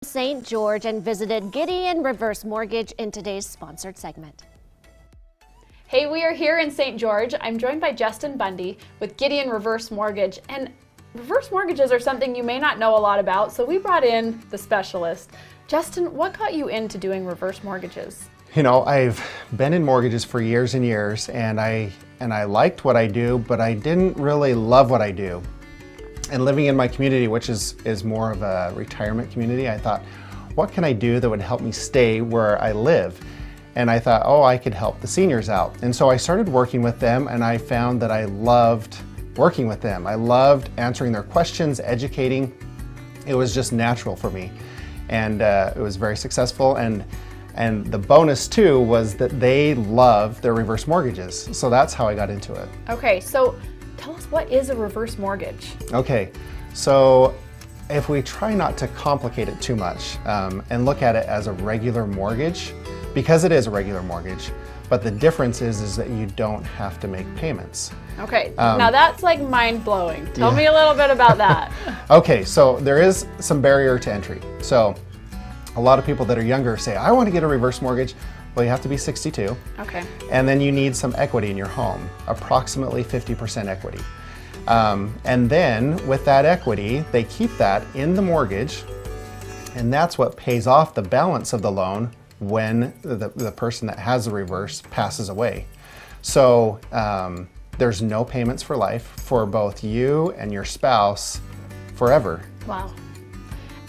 St. George and visited Gideon Reverse Mortgage in today's sponsored segment. Hey, we are here in St. George. I'm joined by Justin Bundy with Gideon Reverse Mortgage. And reverse mortgages are something you may not know a lot about, so we brought in the specialist. Justin, what got you into doing reverse mortgages? You know, I've been in mortgages for years and years, and I liked what I do, but I didn't really love what I do. And living in my community, which is more of a retirement community, I thought, what can I do that would help me stay where I live? And I thought, oh, I could help the seniors out. And so I started working with them, and I found that I loved working with them. I loved answering their questions, educating. It was just natural for me. And it was very successful. And the bonus too was that they love their reverse mortgages. So that's how I got into it. Okay, so tell us, what is a reverse mortgage? Okay, so if we try not to complicate it too much and look at it as a regular mortgage, because it is a regular mortgage, but the difference is that you don't have to make payments. Okay, now that's like mind-blowing. Tell me a little bit about that. Okay, so there is some barrier to entry. So a lot of people that are younger say, I want to get a reverse mortgage. Well, you have to be 62. Okay. And then you need some equity in your home, approximately 50% equity. And then with that equity, they keep that in the mortgage, and that's what pays off the balance of the loan when the person that has the reverse passes away. So there's no payments for life for both you and your spouse forever. Wow.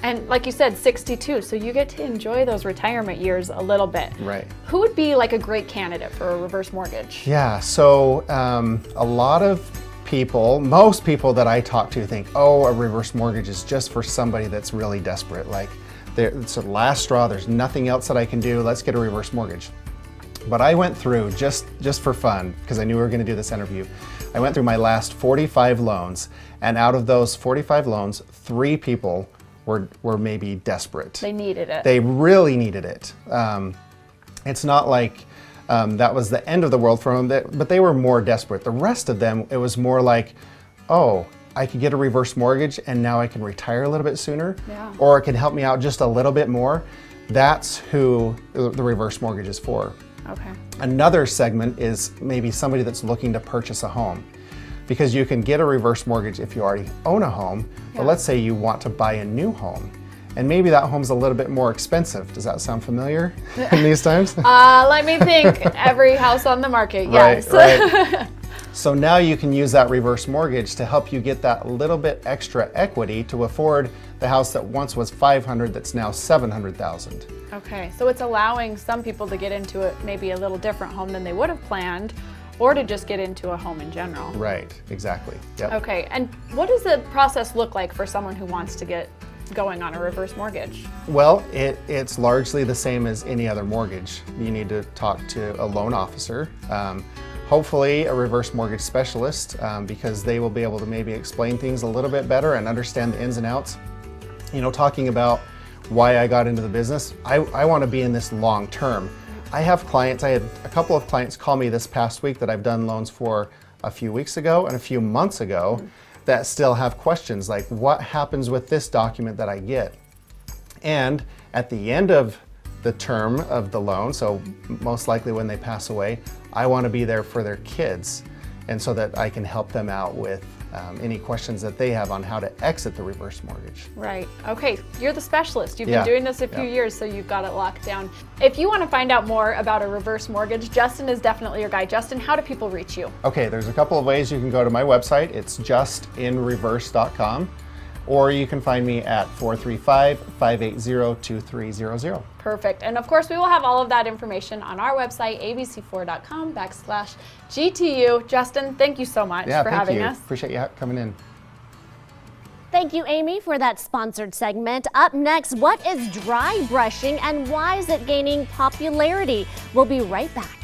And like you said, 62, so you get to enjoy those retirement years a little bit. Right. Who would be like a great candidate for a reverse mortgage? Yeah, so a lot of people, most people that I talk to think, oh, a reverse mortgage is just for somebody that's really desperate. Like, it's the last straw, there's nothing else that I can do, let's get a reverse mortgage. But I went through, just for fun, because I knew we were gonna do this interview, I went through my last 45 loans, and out of those 45 loans, 3 people were maybe desperate. They needed it. They really needed it. It's not like that was the end of the world for them, but they were more desperate. The rest of them, it was more like, oh, I could get a reverse mortgage and now I can retire a little bit sooner, or it can help me out just a little bit more. That's who the reverse mortgage is for. Okay. Another segment is maybe somebody that's looking to purchase a home, because you can get a reverse mortgage if you already own a home, but let's say you want to buy a new home, and maybe that home's a little bit more expensive. Does that sound familiar in these times? Let me think. Every house on the market, yes. Right. So now you can use that reverse mortgage to help you get that little bit extra equity to afford the house that once was $500,000 that's now $700,000. Okay, so it's allowing some people to get into it, maybe a little different home than they would have planned, or to just get into a home in general. Right, exactly. Yep. Okay, and what does the process look like for someone who wants to get going on a reverse mortgage? Well, it's largely the same as any other mortgage. You need to talk to a loan officer, hopefully a reverse mortgage specialist, because they will be able to maybe explain things a little bit better and understand the ins and outs. You know, talking about why I got into the business, I want to be in this long term. I have clients, I had a couple of clients call me this past week that I've done loans for a few weeks ago and a few months ago that still have questions like, what happens with this document that I get? And at the end of the term of the loan, so most likely when they pass away, I want to be there for their kids, and so that I can help them out with any questions that they have on how to exit the reverse mortgage. Right. Okay, you're the specialist. You've been doing this a few years, so you've got it locked down. If you want to find out more about a reverse mortgage, Justin is definitely your guy. Justin, how do people reach you? Okay, there's a couple of ways you can go to my website. It's justinreverse.com, or you can find me at 435-580-2300. Perfect. And of course, we will have all of that information on our website, abc4.com/GTU. Justin, thank you so much for having us. Appreciate you coming in. Thank you, Amy, for that sponsored segment. Up next, what is dry brushing and why is it gaining popularity? We'll be right back.